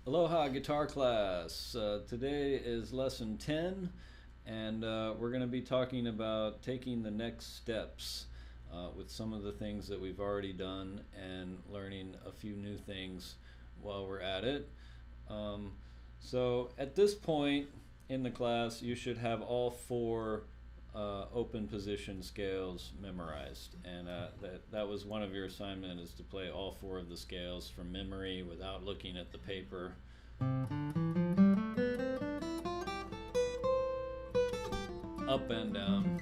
Aloha guitar class. Today is lesson 10, and we're going to be talking about taking the next steps with some of the things that we've already done and learning a few new things while we're at it. So at this point in the class, you should have all four open position scales memorized, and that was one of your assignments, is to play all four of the scales from memory without looking at the paper. Up and down.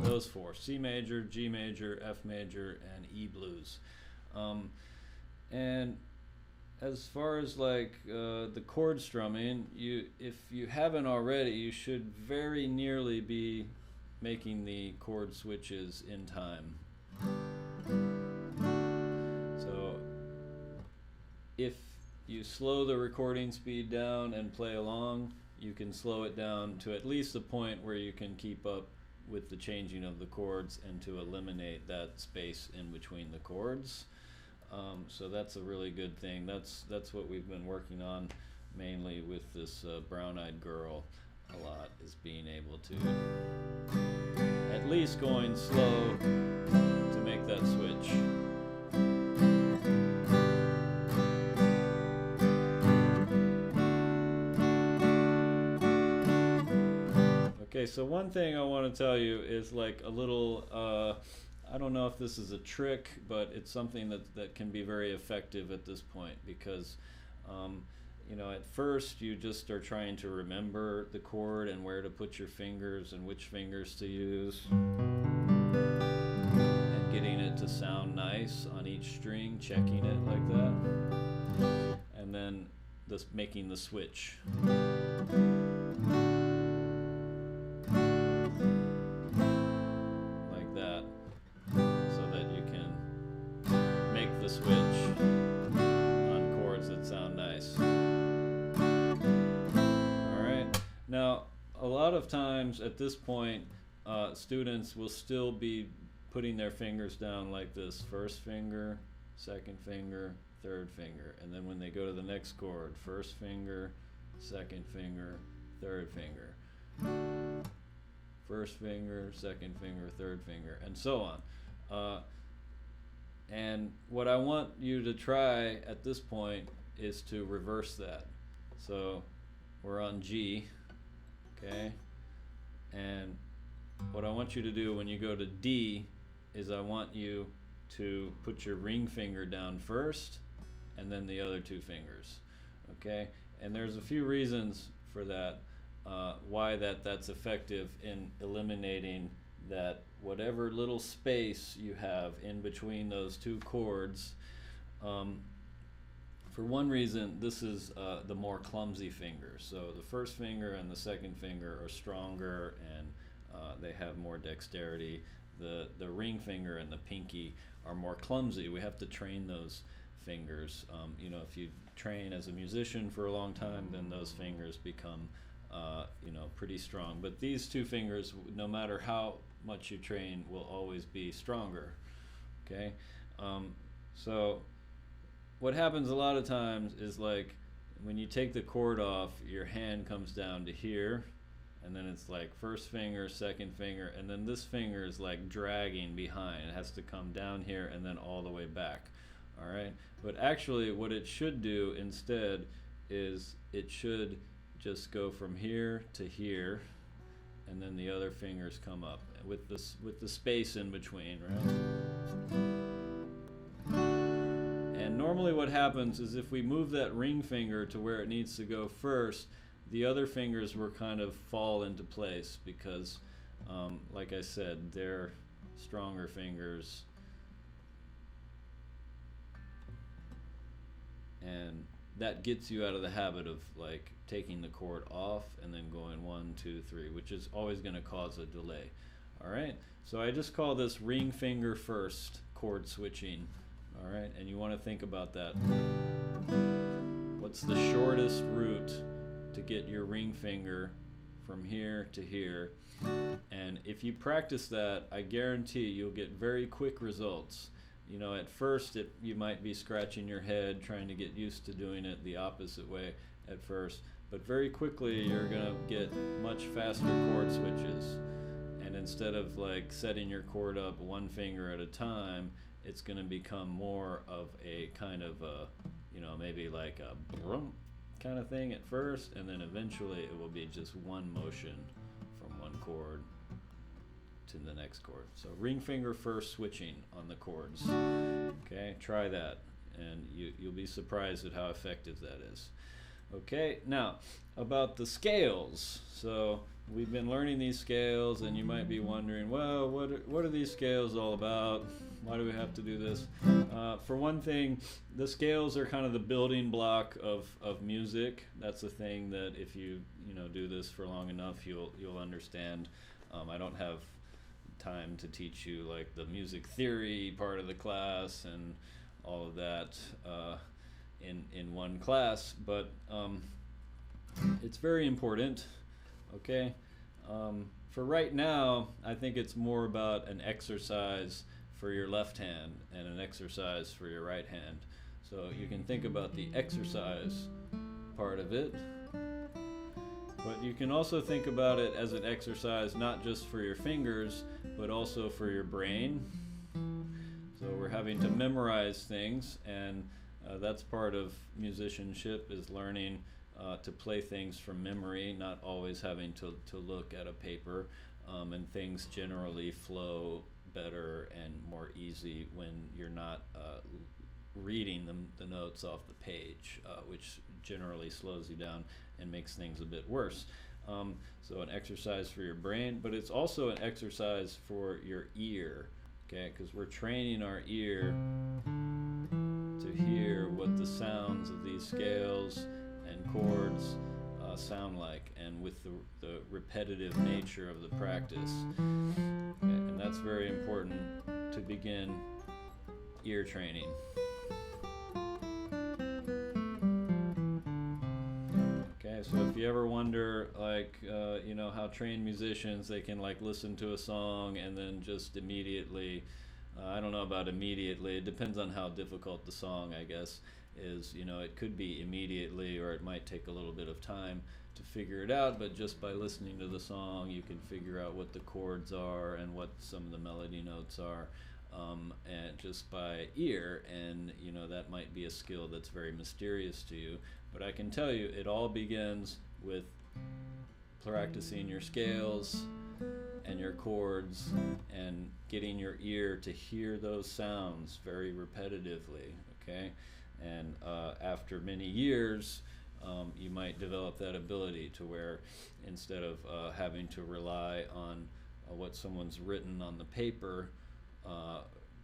Those four: C major, G major, F major, and E blues. And as far as the chord strumming, if you haven't already, you should very nearly be making the chord switches in time. So if you slow the recording speed down and play along, you can slow it down to at least the point where you can keep up with the changing of the chords and to eliminate that space in between the chords. So that's a really good thing. That's what we've been working on mainly with this brown-eyed girl a lot, is being able to at least going slow to make that switch. Okay, so one thing I want to tell you is like a little, I don't know if this is a trick, but it's something that can be very effective at this point, because at first you just are trying to remember the chord and where to put your fingers and which fingers to use, and getting it to sound nice on each string, checking it like that, and then making the switch. The switch on chords that sound nice. Alright, now a lot of times at this point students will still be putting their fingers down like this: first finger, second finger, third finger, and then when they go to the next chord, first finger, second finger, third finger, first finger, second finger, third finger, and so on. And what I want you to try at this point is to reverse that. So we're on G, okay? And what I want you to do when you go to D is I want you to put your ring finger down first and then the other two fingers, okay? And there's a few reasons for that, why that's effective in eliminating that whatever little space you have in between those two chords. For one reason, this is the more clumsy finger. So the first finger and the second finger are stronger, and they have more dexterity. The ring finger and the pinky are more clumsy. We have to train those fingers. If you train as a musician for a long time, then those fingers become pretty strong. But these two fingers, no matter how much you train, will always be stronger. Okay, so what happens a lot of times is, like, when you take the chord off, your hand comes down to here, and then it's like first finger, second finger, and then this finger is like dragging behind. It has to come down here and then all the way back. All right, but actually what it should do instead is it should just go from here to here, and then the other fingers come up with the space in between, right? And normally what happens is, if we move that ring finger to where it needs to go first, the other fingers will kind of fall into place, because like I said, they're stronger fingers, and that gets you out of the habit of like taking the chord off and then going 1, 2, 3, which is always going to cause a delay. All right, so I just call this ring finger first chord switching. All right, and you want to think about that. What's the shortest route to get your ring finger from here to here. And if you practice that, I guarantee you'll get very quick results. You know, at first you might be scratching your head trying to get used to doing it the opposite way at first, but very quickly you're gonna get much faster chord switches. And instead of like setting your chord up one finger at a time, it's gonna become more of a kind of a, you know, maybe like a brum kind of thing at first, and then eventually it will be just one motion from one chord to the next chord. So ring finger first switching on the chords. Okay, try that, and you'll be surprised at how effective that is. Okay, now about the scales. So we've been learning these scales, and you might be wondering, well, what are these scales all about? Why do we have to do this? For one thing, the scales are kind of the building block of music. That's the thing that if you do this for long enough, you'll understand. I don't have time to teach you like the music theory part of the class and all of that in one class, but it's very important. Okay, for right now, I think it's more about an exercise for your left hand and an exercise for your right hand. So you can think about the exercise part of it, but you can also think about it as an exercise not just for your fingers, but also for your brain. So we're having to memorize things, and that's part of musicianship, is learning to play things from memory, not always having to look at a paper, and things generally flow better and more easy when you're not reading the notes off the page, which generally slows you down and makes things a bit worse. So an exercise for your brain, but it's also an exercise for your ear, okay? Because we're training our ear to hear what the sounds of these scales and chords sound like, and with the repetitive nature of the practice. And that's very important to begin ear training. Okay, so if you ever wonder, like, how trained musicians, they can like listen to a song and then just immediately, I don't know about immediately, it depends on how difficult the song, I guess, is. It could be immediately, or it might take a little bit of time to figure it out, but just by listening to the song you can figure out what the chords are and what some of the melody notes are, and just by ear, and that might be a skill that's very mysterious to you, but I can tell you it all begins with practicing your scales and your chords and getting your ear to hear those sounds very repetitively, okay? And after many years, you might develop that ability to where instead of having to rely on what someone's written on the paper,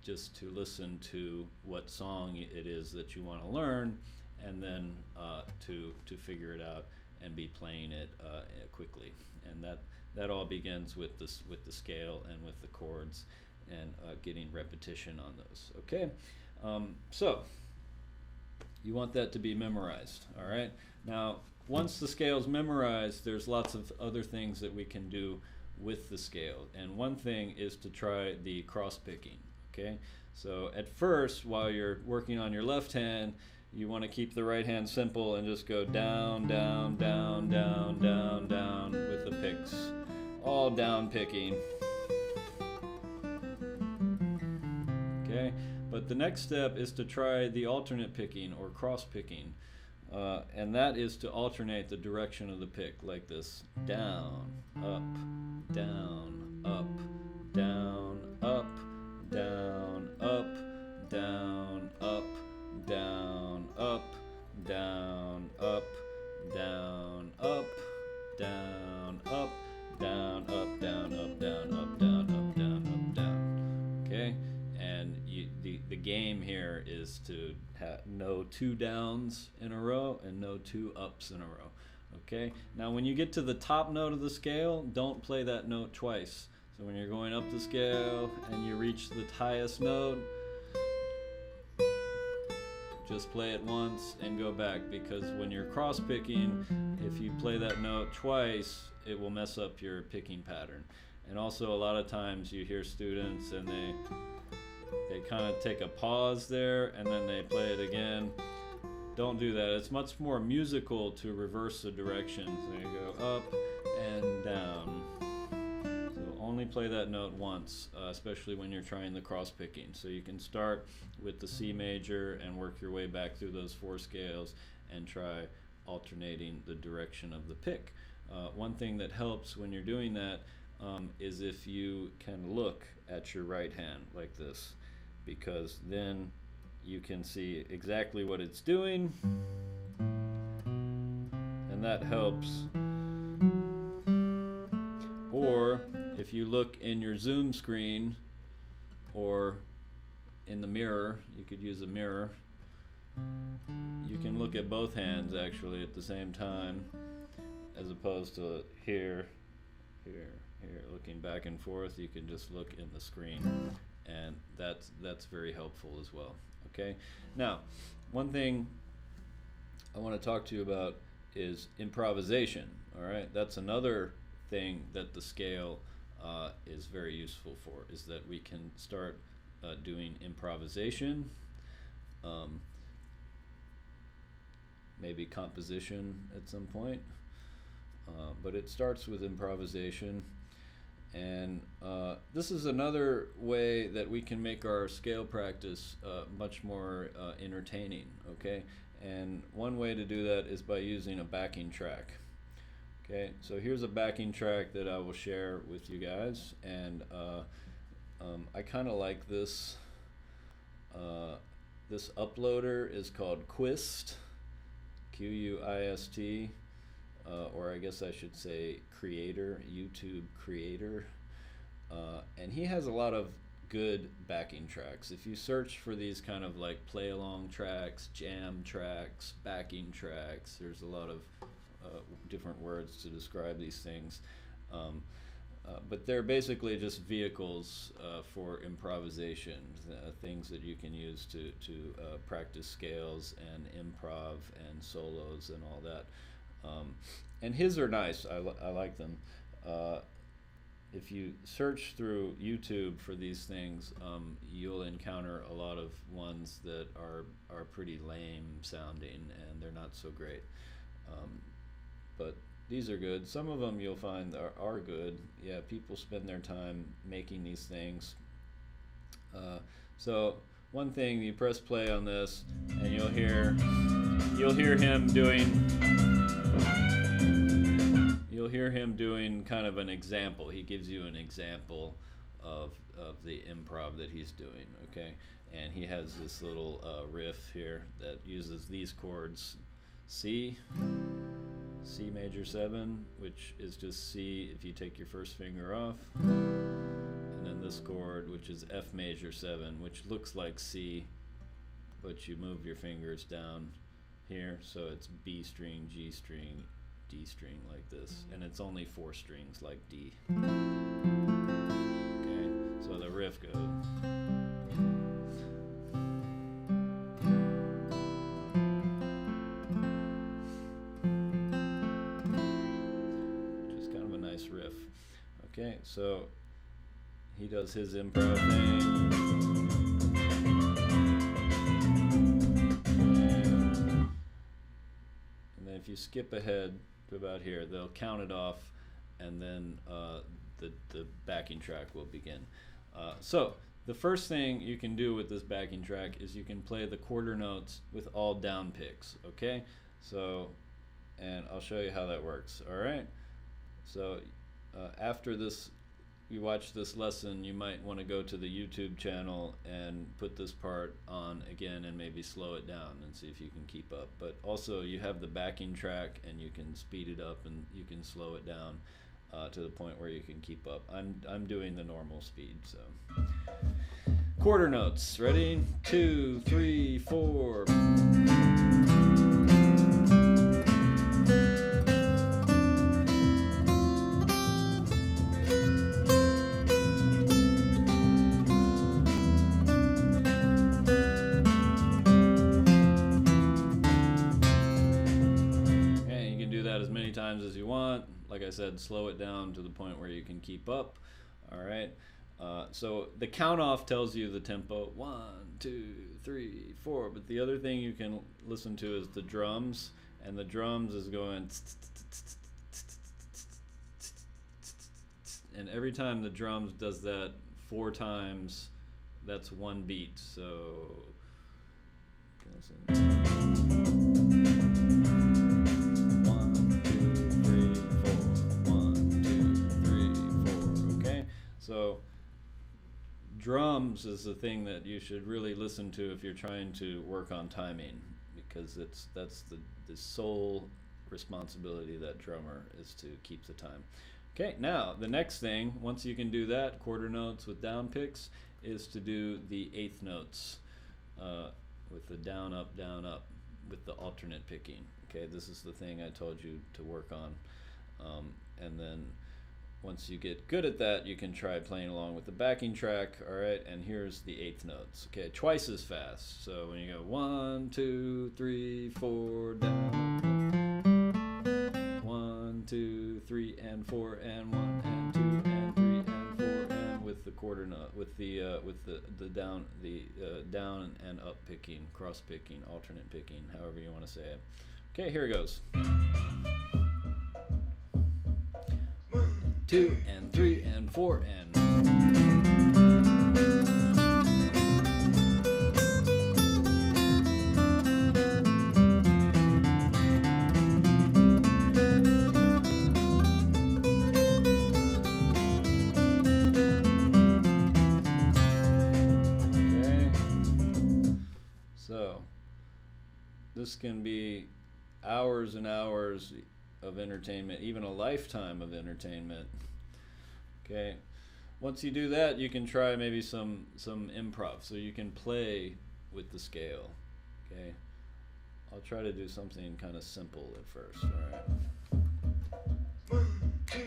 just to listen to what song it is that you want to learn, and then to figure it out and be playing it quickly. And that all begins with the scale and with the chords, and getting repetition on those. Okay, so you want that to be memorized. All right. Now, once the scale's memorized, there's lots of other things that we can do with the scale, and one thing is to try the cross picking. Okay, so at first, while you're working on your left hand, you want to keep the right hand simple and just go down, down, down, down, down, down with the picks, all down picking. Okay, but the next step is to try the alternate picking or cross picking, and that is to alternate the direction of the pick like this: down, up, down, up, down, up, down, up, down, up, down, up, down, up, down, up, down, up, down, up, down, up, down, up, down, up, down, up, down. Okay, and the game here is to know 2 downs in a row and know 2 ups in a row. Okay, now when you get to the top note of the scale, don't play that note twice. So when you're going up the scale and you reach the highest note, just play it once and go back, because when you're cross picking, if you play that note twice, it will mess up your picking pattern. And also, a lot of times you hear students and they kind of take a pause there and then they play it again. Don't do that. It's much more musical to reverse the direction. So you go up and down. So only play that note once, especially when you're trying the cross picking. So you can start with the C major and work your way back through those 4 scales and try alternating the direction of the pick. One thing that helps when you're doing that is if you can look at your right hand like this, because then you can see exactly what it's doing, and that helps. Or if you look in your Zoom screen or in the mirror, you could use a mirror, you can look at both hands actually at the same time, as opposed to here, looking back and forth. You can just look in the screen, and that's very helpful as well. Okay, now one thing I want to talk to you about is improvisation. All right, that's another thing that the scale is very useful for, is that we can start doing improvisation, maybe composition at some point, but it starts with improvisation. And this is another way that we can make our scale practice much more entertaining, okay? And one way to do that is by using a backing track. Okay, so here's a backing track that I will share with you guys, and I kind of like this. This uploader is called Quist, Quist, or I guess I should say Creator, YouTube Creator, and he has a lot of good backing tracks. If you search for these kind of like play along tracks, jam tracks, backing tracks, there's a lot of different words to describe these things, but they're basically just vehicles for improvisation, things that you can use to practice scales and improv and solos and all that. And his are nice. I like them. If you search through YouTube for these things, you'll encounter a lot of ones that are pretty lame sounding, and they're not so great. But these are good. Some of them you'll find are good. Yeah, people spend their time making these things. So one thing, you press play on this, and you'll hear him doing kind of an example. He gives you an example of the improv that he's doing, okay? And he has this little riff here that uses these chords: C major 7, which is just C if you take your first finger off, and then this chord, which is F major 7, which looks like C, but you move your fingers down here, so it's B string, G string, D string, like this, and it's only 4 strings like D. Okay, so the riff goes. Just kind of a nice riff. Okay, so he does his improv thing. If you skip ahead to about here, they'll count it off, and then the backing track will begin. So the first thing you can do with this backing track is you can play the quarter notes with all down picks, okay? So, and I'll show you how that works, all right? So after this, you watch this lesson, you might want to go to the YouTube channel and put this part on again and maybe slow it down and see if you can keep up. But also you have the backing track, and you can speed it up and you can slow it down to the point where you can keep up. I'm doing the normal speed, so. Quarter notes, ready? 2, 3, 4. times as you want. Like I said, slow it down to the point where you can keep up. All right. So the count off tells you the tempo, 1, 2, 3, 4. But the other thing you can listen to is the drums, and the drums is going. And every time the drums does that 4 times, that's 1 beat. So 1, 2, 3, 4. 1, 2, 3, 4. Okay, so drums is the thing that you should really listen to if you're trying to work on timing, because that's the sole responsibility of that drummer is to keep the time. Okay, now the next thing, once you can do that, quarter notes with down picks, is to do the 8th notes with the down up with the alternate picking. Okay, this is the thing I told you to work on, and then once you get good at that, you can try playing along with the backing track. All right, and here's the 8th notes. Okay, twice as fast. So when you go 1, 2, 3, 4, down. 1, 2, 3, and 4, and 1, and 2, and 3, and 4, and with the quarter note, with the down, down and up picking, cross picking, alternate picking, however you want to say it. Okay, here it goes. 2 and 3 and 4 and. So this can be hours and hours of entertainment, even a lifetime of entertainment. Okay, once you do that, you can try maybe some improv, so you can play with the scale. Okay, I'll try to do something kind of simple at first. All right. 1, 2,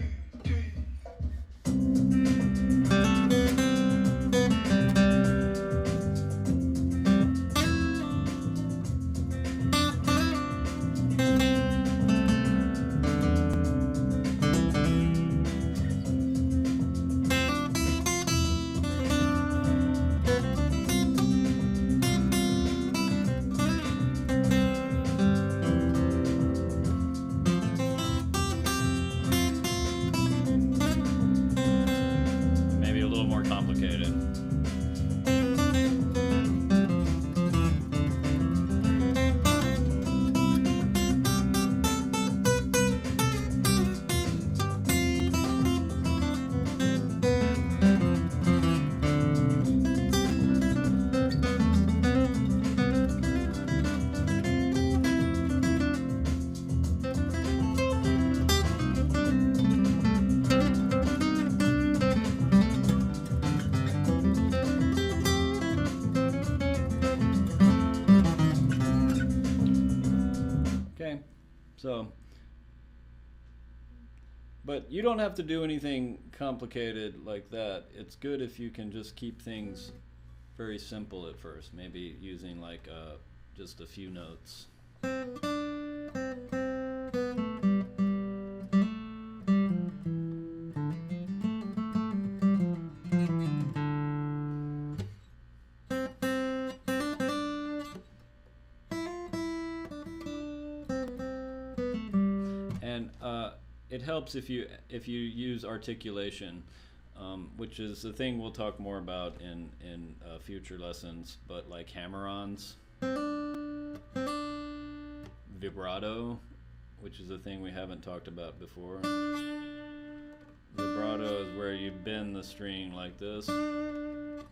3. So, but you don't have to do anything complicated like that. It's good if you can just keep things very simple at first, maybe using like just a few notes. It helps if you use articulation, which is the thing we'll talk more about in future lessons. But like hammer-ons, vibrato, which is a thing we haven't talked about before. Vibrato is where you bend the string like this, and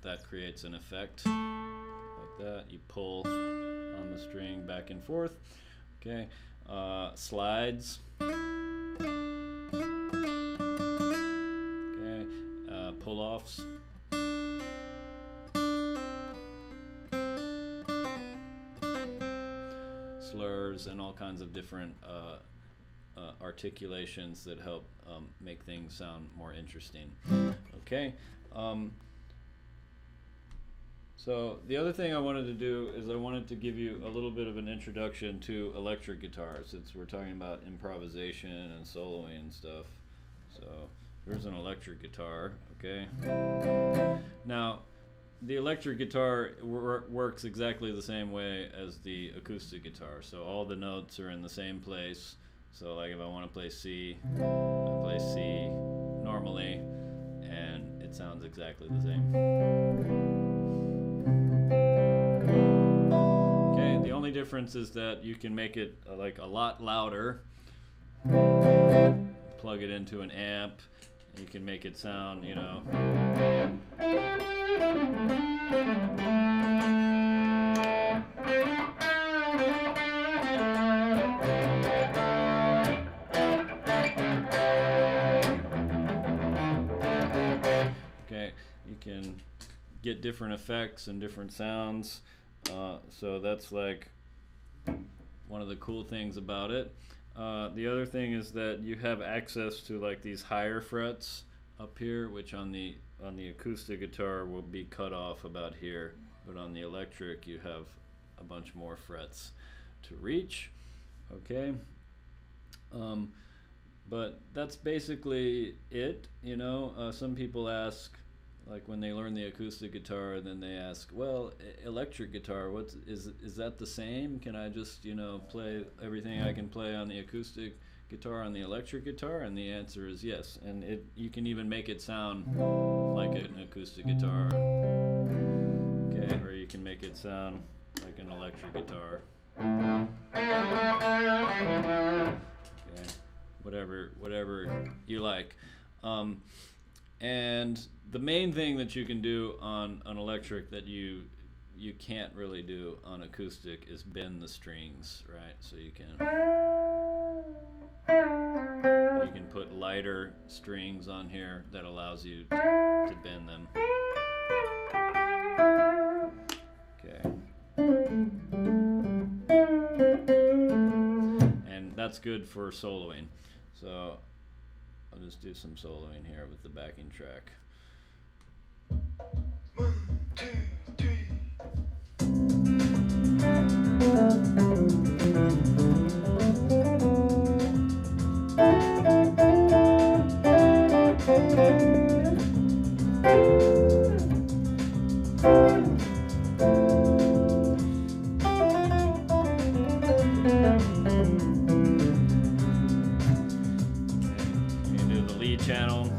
that creates an effect like that. You pull on the string back and forth. Okay, slides. Okay, pull-offs. Slurs and all kinds of different articulations that help make things sound more interesting. Okay. So the other thing I wanted to do is I wanted to give you a little bit of an introduction to electric guitar, since we're talking about improvisation and soloing and stuff. So here's an electric guitar, okay? Now, the electric guitar works exactly the same way as the acoustic guitar. So all the notes are in the same place. So like if I want to play C, I play C normally, and it sounds exactly the same. Okay, the only difference is that you can make it like a lot louder. Plug it into an amp. You can make it sound, you know. Okay, you can get different effects and different sounds. So that's like one of the cool things about it. The other thing is that you have access to like these higher frets up here, which on the acoustic guitar will be cut off about here, but on the electric you have a bunch more frets to reach. Okay, but that's basically it. You know, some people ask, like when they learn the acoustic guitar, then they ask, well, electric guitar, is that the same? Can I just, you know, play everything I can play on the acoustic guitar on the electric guitar? And the answer is yes. And you can even make it sound like an acoustic guitar. Okay, or you can make it sound like an electric guitar. Okay, whatever you like. And the main thing that you can do on an electric that you can't really do on acoustic is bend the strings, right? So you can put lighter strings on here that allows you to bend them. Okay. And that's good for soloing. So I'll just do some soloing here with the backing track. 1, 2, 3. You do the lead channel.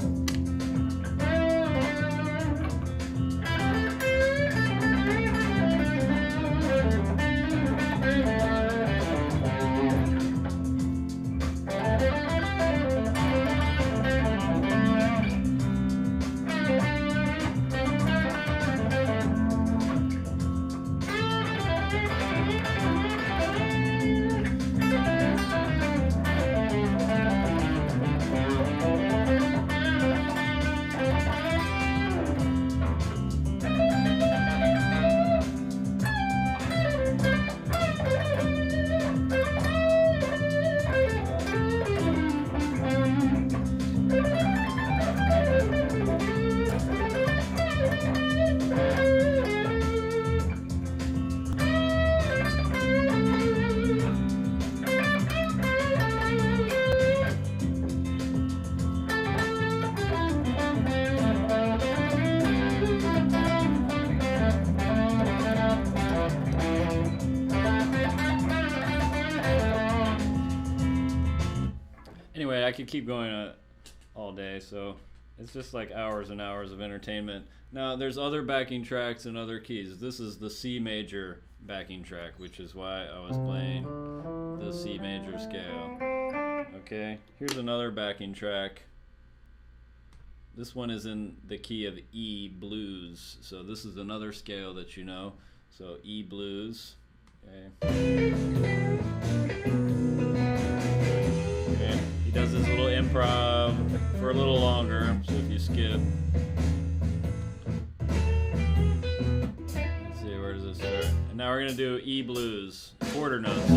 Anyway, I could keep going all day, so it's just like hours and hours of entertainment. Now, there's other backing tracks and other keys. This is the C major backing track, which is why I was playing the C major scale. Okay, here's another backing track. This one is in the key of E blues, so this is another scale that you know. So E blues. Okay. He does this little improv for a little longer, so if you skip. Let's see, where does this start? And now we're going to do E blues, quarter notes.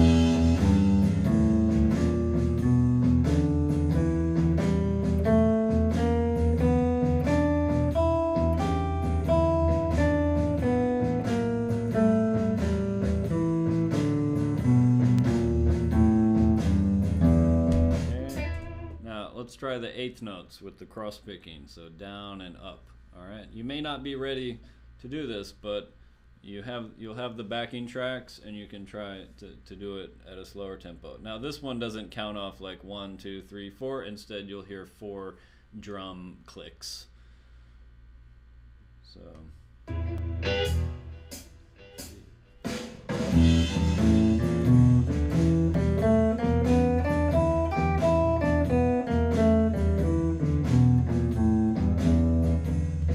let's try the eighth notes with the cross picking. So down and up. All right. You may not be ready to do this, but you'll have the backing tracks, and you can try to do it at a slower tempo. Now this one doesn't count off like 1, 2, 3, 4. Instead, you'll hear 4 drum clicks. So.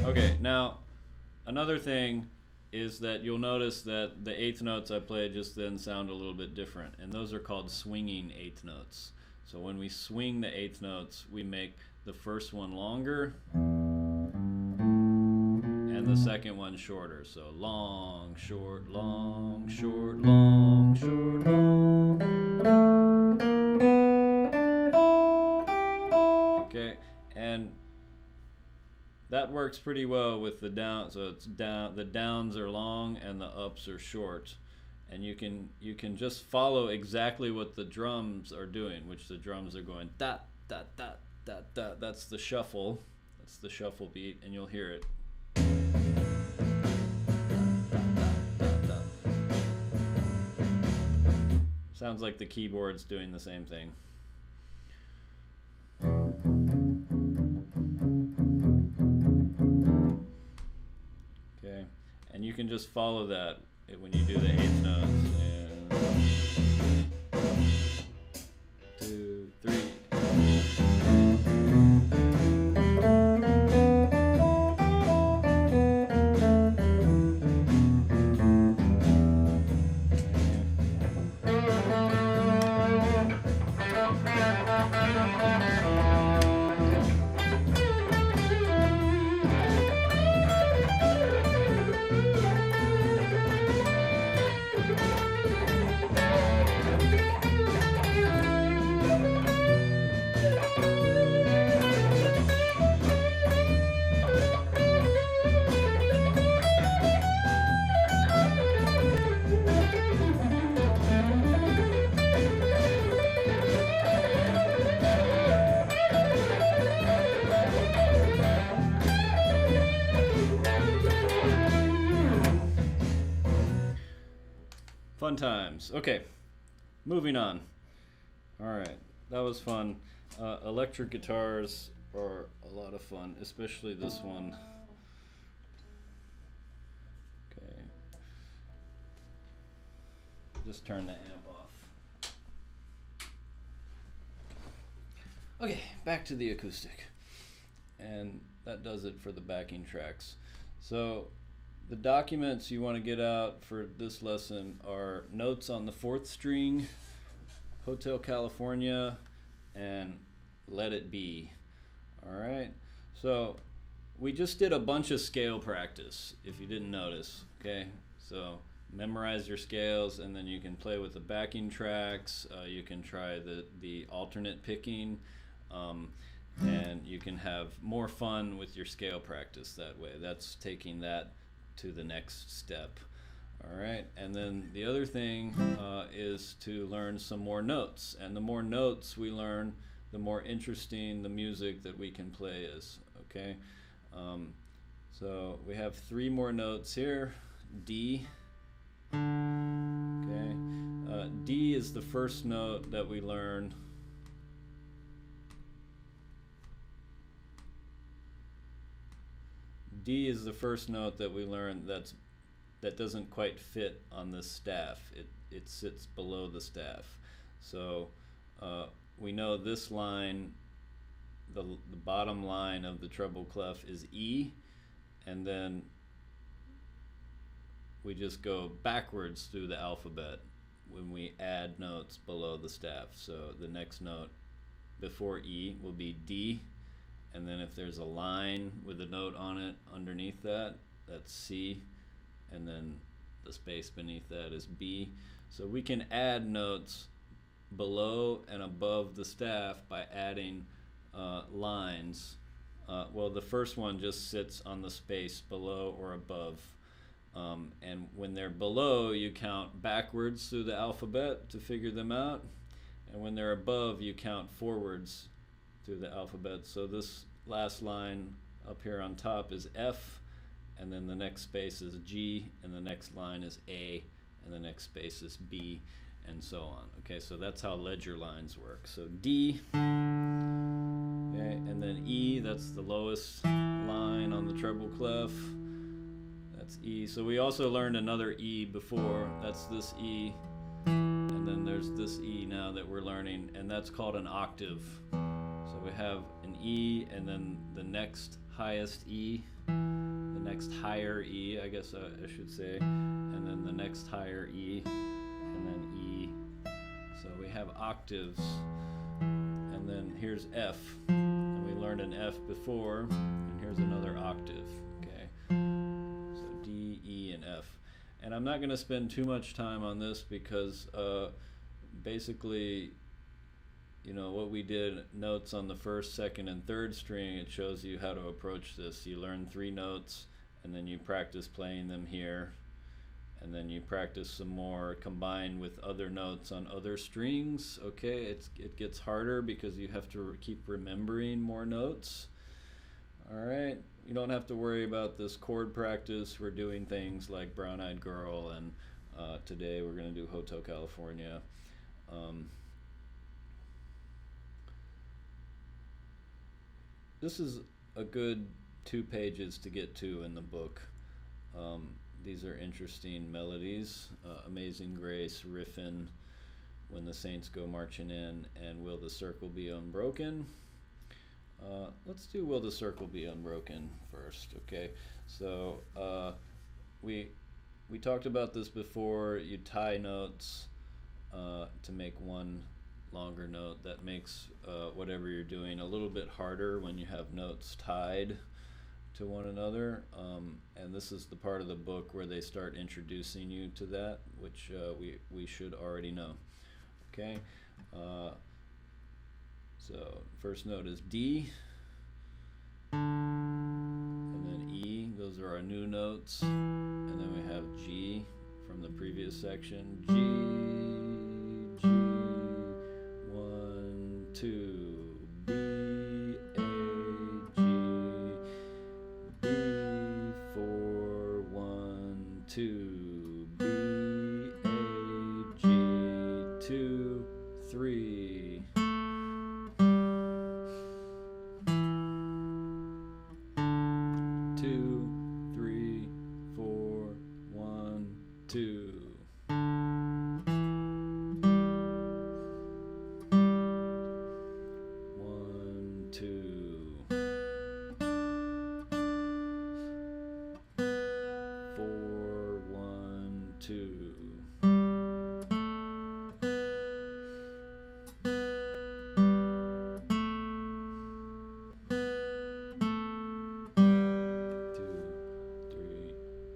Okay, now another thing is that you'll notice that the eighth notes I played just then sound a little bit different, and those are called swinging eighth notes. So when we swing the eighth notes, we make the first one longer and the second one shorter. So long, short, long, short, long, short, long. Okay, and that works pretty well with the down. So it's down. The downs are long and the ups are short, and you can just follow exactly what the drums are doing, which the drums are going da da da da da. That's the shuffle. That's the shuffle beat, and you'll hear it. Sounds like the keyboard's doing the same thing. Okay, and you can just follow that when you do the eighth notes. And 2, 3. Fun times. Okay, moving on. All right, that was fun. Electric guitars are a lot of fun, especially this one. Okay, just turn the amp off. Okay, back to the acoustic. And that does it for the backing tracks. So the documents you want to get out for this lesson are notes on the 4th string, Hotel California, and Let It Be. All right, so we just did a bunch of scale practice, if you didn't notice. Okay, so memorize your scales, and then you can play with the backing tracks. You can try the alternate picking, and you can have more fun with your scale practice that way. That's taking that to the next step. All right, and then the other thing is to learn some more notes, and the more notes we learn, the more interesting the music that we can play is. Okay, so we have 3 more notes here. D. Okay, D is the first note that we learn. D is the first note that we learn that doesn't quite fit on the staff. It sits below the staff. So we know this line, the bottom line of the treble clef is E, and then we just go backwards through the alphabet when we add notes below the staff. So the next note before E will be D, and then if there's a line with a note on it underneath that, that's C, and then the space beneath that is B. So we can add notes below and above the staff by adding lines. Well, the first one just sits on the space below or above. And when they're below, you count backwards through the alphabet to figure them out. And when they're above, you count forwards through the alphabet. So this last line up here on top is F, and then the next space is G, and the next line is A, and the next space is B, and so on. Okay, so that's how ledger lines work. So D, okay, and then E, that's the lowest line on the treble clef. That's E. So we also learned another E before. That's this E, and then there's this E now that we're learning, and that's called an octave. So we have an E, and then the next highest E, the next higher E, I guess I should say, and then the next higher E, and then E. So we have octaves, and then here's F, and we learned an F before, and here's another octave. Okay, so D, E, and F. And I'm not going to spend too much time on this because basically, you know, what we did, notes on the first, second, and third string, it shows you how to approach this. You learn 3 notes, and then you practice playing them here, and then you practice some more combined with other notes on other strings. Okay, it gets harder because you have to keep remembering more notes. All right, you don't have to worry about this chord practice. We're doing things like Brown Eyed Girl, and today we're going to do Hotel California. This is a good 2 pages to get to in the book. These are interesting melodies. Amazing Grace, Riffin', When the Saints Go Marching In, and Will the Circle Be Unbroken. Let's do Will the Circle Be Unbroken first, okay? So we talked about this before. You tie notes to make one longer note. That makes whatever you're doing a little bit harder when you have notes tied to one another, and this is the part of the book where they start introducing you to that, which we should already know. Okay, so first note is D, and then E. Those are our new notes, and then we have G from the previous section. G, 1, 2, B, A, G, B, 4, 1, 2, B, A, G, 2, 3. 2, 3, 4, 1, 2. 1, 2. 4, 1, 2. 2, 3,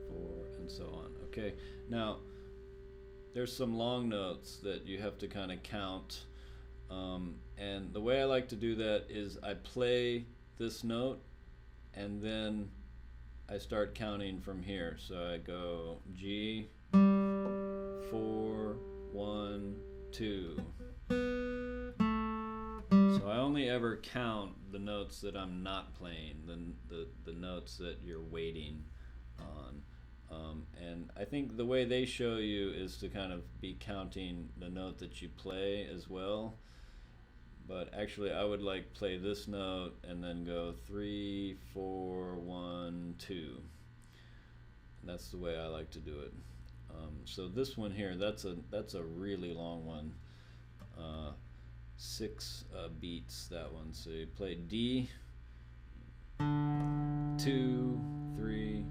4, and so on. Okay, now there's some long notes that you have to kind of count, and the way I like to do that is I play this note and then I start counting from here. So I go G, 4, 1, 2. So I only ever count the notes that I'm not playing, the notes that you're waiting on. And I think the way they show you is to kind of be counting the note that you play as well. But actually I would like play this note and then go 3, 4, 1, 2. And that's the way I like to do it. So this one here, that's a really long one. 6 beats, that one. So you play D, 2, 3,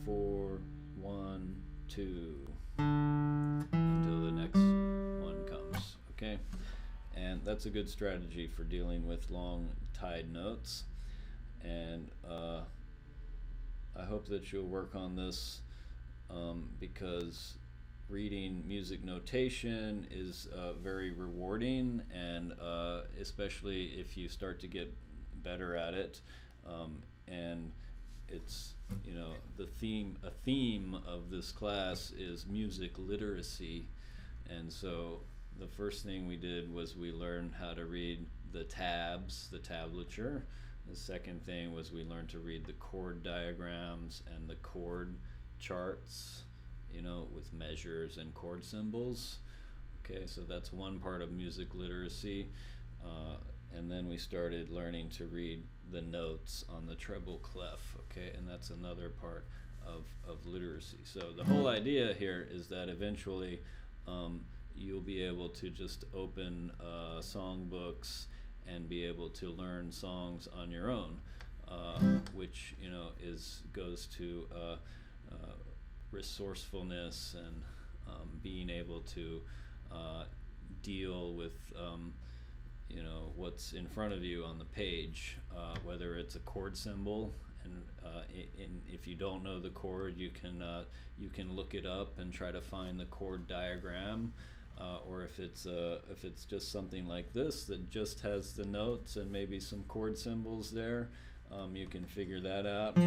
4, 1, 2 until the next one comes. Okay, and that's a good strategy for dealing with long tied notes. And I hope that you'll work on this because reading music notation is very rewarding, and especially if you start to get better at it. And it's, you know, a theme of this class is music literacy, and so the first thing we did was we learned how to read the tabs, the tablature. The second thing was we learned to read the chord diagrams and the chord charts, with measures and chord symbols. Okay, so that's one part of music literacy. And then we started learning to read the notes on the treble clef, okay, and that's another part of literacy. So the whole idea here is that eventually you'll be able to just open songbooks and be able to learn songs on your own, which goes to resourcefulness and being able to deal with what's in front of you on the page, whether it's a chord symbol, and if you don't know the chord, you can look it up and try to find the chord diagram, or if it's just something like this that just has the notes and maybe some chord symbols there, you can figure that out.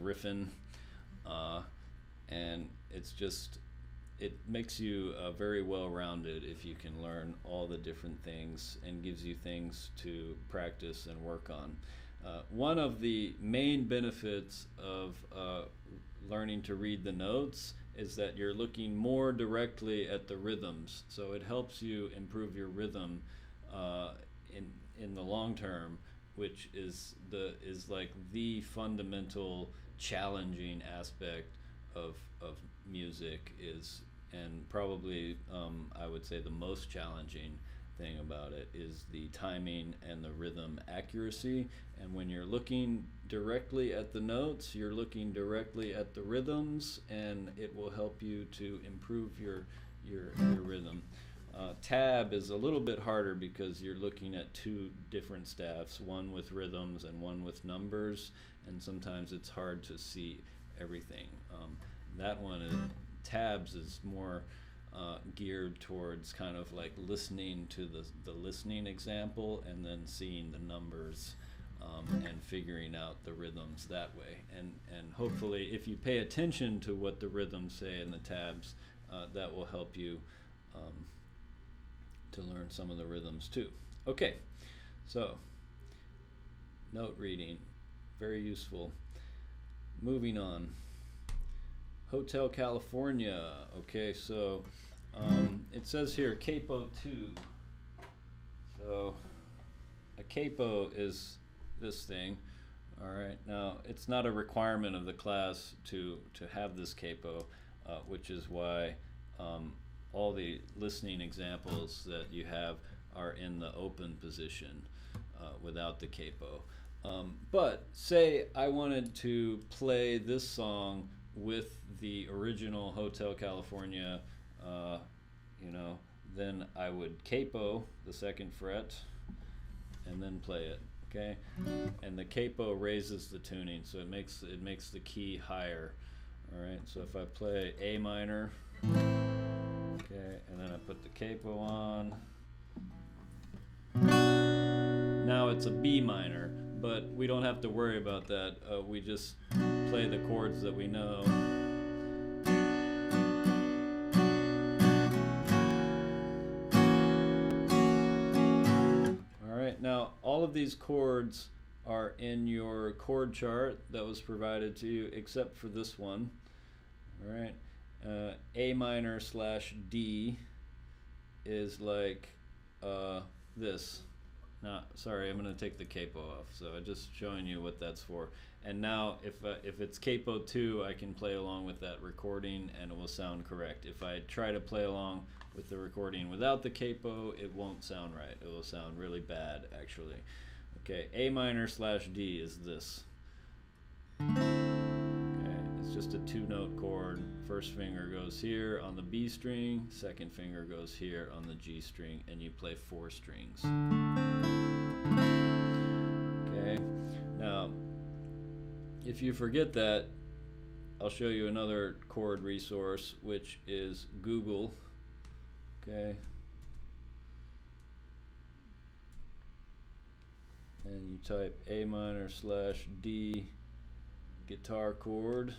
Riffing, and it makes you very well-rounded if you can learn all the different things, and gives you things to practice and work on. One of the main benefits of learning to read the notes is that you're looking more directly at the rhythms, so it helps you improve your rhythm in the long term, which is like the fundamental challenging aspect of music, and probably I would say the most challenging thing about it is the timing and the rhythm accuracy. And when you're looking directly at the notes, you're looking directly at the rhythms, and it will help you to improve your rhythm. Tab is a little bit harder because you're looking at two different staffs, one with rhythms and one with numbers, and sometimes it's hard to see everything. Tabs is more geared towards kind of like listening to the listening example and then seeing the numbers and figuring out the rhythms that way. And hopefully if you pay attention to what the rhythms say in the tabs, that will help you to learn some of the rhythms too. Okay, so note reading, very useful. Moving on. Hotel California. Okay, so it says here Capo 2. So a capo is this thing. All right, now it's not a requirement of the class to have this capo, which is why all the listening examples that you have are in the open position without the capo. But say I wanted to play this song with the original Hotel California, then I would capo the second fret and then play it, okay? And the capo raises the tuning, so it makes the key higher. All right, so if I play A minor, okay, and then I put the capo on, now it's a B minor, but we don't have to worry about that. We just play the chords that we know. All right, now all of these chords are in your chord chart that was provided to you, except for this one. All right, A minor / D is like this. No, sorry, I'm going to take the capo off. So I'm just showing you what that's for. And now if it's capo 2, I can play along with that recording and it will sound correct. If I try to play along with the recording without the capo, it won't sound right. It will sound really bad, actually. Okay, A minor / D is this. Okay, it's just a 2-note chord. First finger goes here on the B string, second finger goes here on the G string, and you play 4 strings. Okay, now if you forget that, I'll show you another chord resource, which is Google. Okay. And you type A minor / D guitar chord,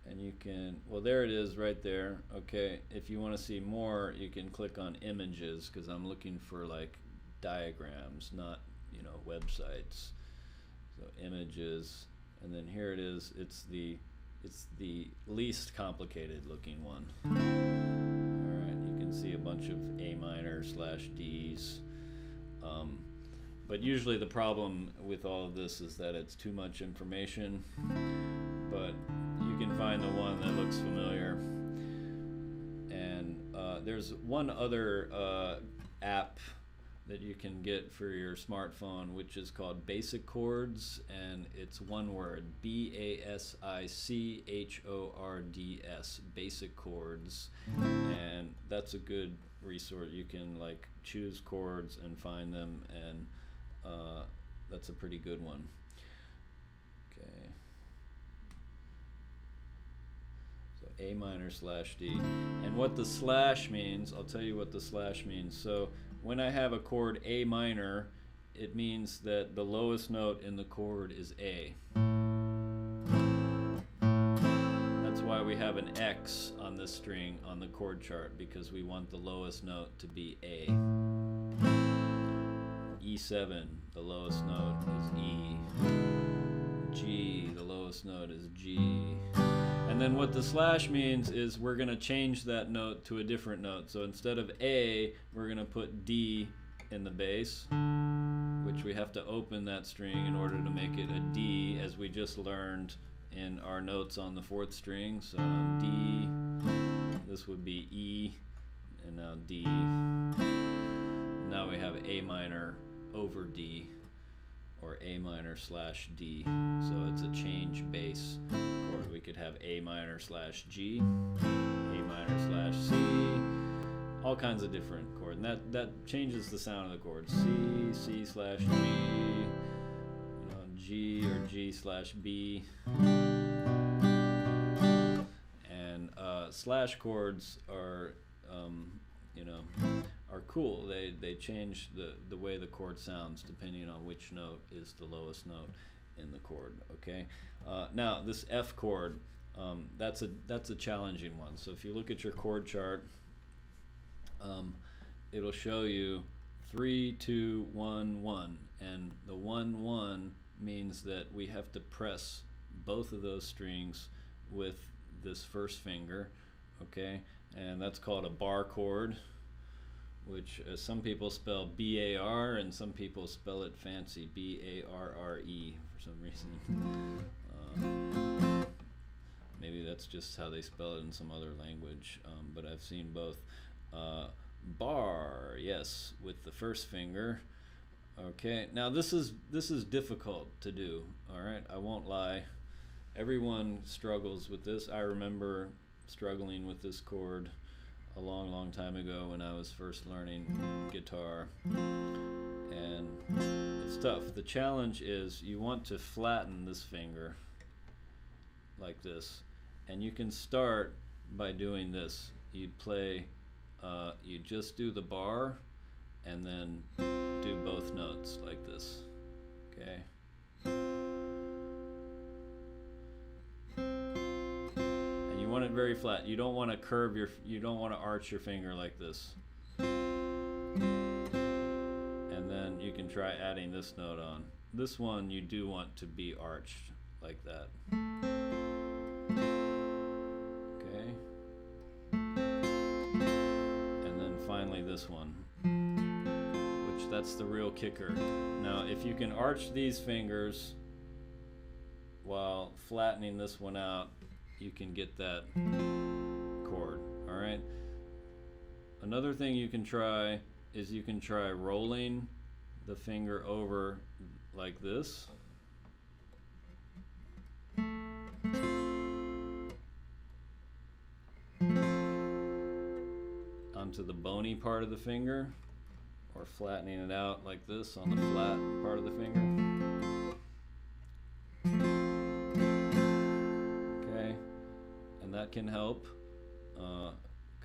and you can, well, there it is right there. Okay, if you want to see more, you can click on images, because I'm looking for like diagrams, not, you know, websites. So images, and then here it is. It's the least complicated looking one. All right, you can see a bunch of A minor / Ds. But usually the problem with all of this is that it's too much information, but you can find the one that looks familiar. And there's one other app that you can get for your smartphone, which is called Basic Chords, and it's one word, BASICHORDS, Basic Chords, and that's a good resource. You can like choose chords and find them, and that's a pretty good one. Okay. So A minor / D. And what the slash means, I'll tell you what the slash means. So when I have a chord A minor, it means that the lowest note in the chord is A. That's why we have an X on this string on the chord chart, because we want the lowest note to be A. E7, the lowest note is E. G, the lowest note is G. And then what the slash means is we're going to change that note to a different note. So instead of A, we're going to put D in the bass, which we have to open that string in order to make it a D, as we just learned in our notes on the 4th string. So D, this would be E, and now D. Now we have A minor over D, or A minor / D. So it's a change bass chord. We could have A minor / G, A minor / C, all kinds of different chords. And that changes the sound of the chord. C, C / G, you know, G or G / B. And slash chords are, you know, are cool. They change the way the chord sounds depending on which note is the lowest note in the chord. Okay. Now this F chord, that's a challenging one. So if you look at your chord chart, it'll show you 3, 2, 1, 1, and the 1, 1 means that we have to press both of those strings with this first finger. Okay, and that's called a bar chord, which some people spell B-A-R and some people spell it fancy, B-A-R-R-E for some reason. Maybe that's just how they spell it in some other language, but I've seen both. Bar, yes, with the first finger. Okay, now this is difficult to do, all right? I won't lie. Everyone struggles with this. I remember struggling with this chord a long time ago when I was first learning guitar, and it's tough. The challenge is you want to flatten this finger like this, and you can start by doing this. You'd play, you just do the bar and then do both notes like this. Okay. You want it very flat. You don't want to curve you don't want to arch your finger like this. And then you can try adding this note on. This one you do want to be arched like that. Okay. And then finally this one, which that's the real kicker. Now, if you can arch these fingers while flattening this one out, you can get that chord. All right. Another thing you can try is you can try rolling the finger over like this. Onto the bony part of the finger, or flattening it out like this on the flat part of the finger. That can help,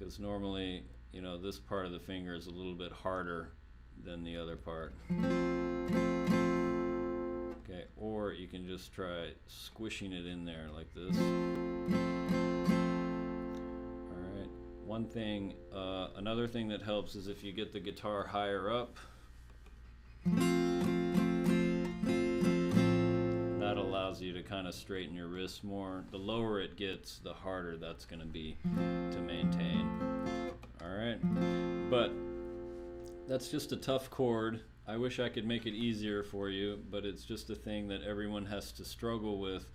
because normally, you know, this part of the finger is a little bit harder than the other part. Okay, or you can just try squishing it in there like this. Alright, one thing, another thing that helps is if you get the guitar higher up. That allows you to kind of straighten your wrist more. The lower it gets, the harder that's going to be to maintain. Alright, but that's just a tough chord. I wish I could make it easier for you, but it's just a thing that everyone has to struggle with.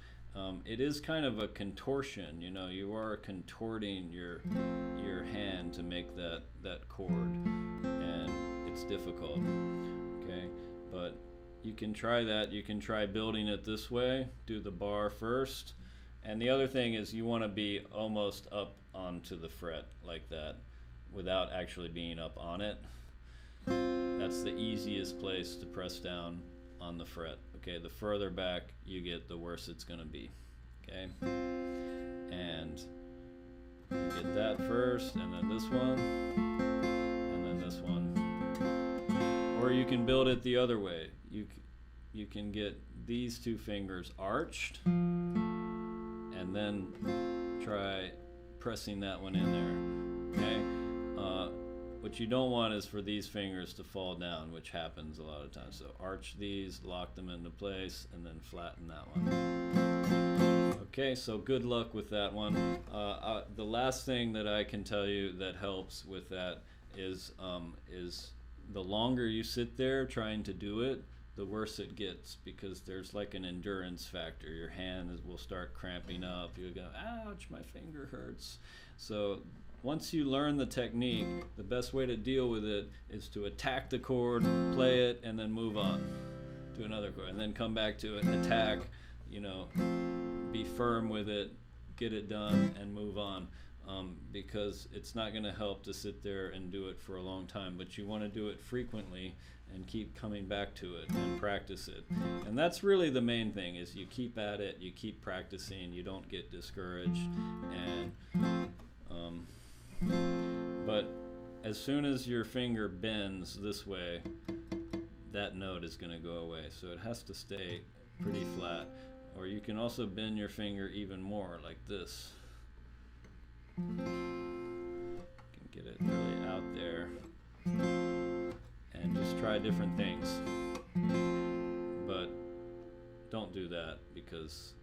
It is kind of a contortion, you know, you are contorting your hand to make that chord, and it's difficult, okay? But you can try that. You can try building it this way, do the bar first, and the other thing is you want to be almost up onto the fret like that without actually being up on it. That's the easiest place to press down on the fret. Okay, the further back you get, the worse it's going to be. Okay, and you get that first, and then this one, and then this one. Or you can build it the other way. You can get these two fingers arched, and then try pressing that one in there. Okay. What you don't want is for these fingers to fall down, which happens a lot of times. So arch these, lock them into place, and then flatten that one. Okay, so good luck with that one. The last thing that I can tell you that helps with that is the longer you sit there trying to do it, the worse it gets, because there's like an endurance factor. Your hand will start cramping up. You'll go, ouch, my finger hurts. So once you learn the technique, the best way to deal with it is to attack the chord, play it, and then move on to another chord, and then come back to it, attack, you know, be firm with it, get it done, and move on. Because it's not going to help to sit there and do it for a long time, but you want to do it frequently and keep coming back to it and practice it. And that's really the main thing, is you keep at it, you keep practicing, you don't get discouraged, and but as soon as your finger bends this way, that note is going to go away. So it has to stay pretty flat. Or you can also bend your finger even more, like this. You can get it really out there. And just try different things. But don't do that, because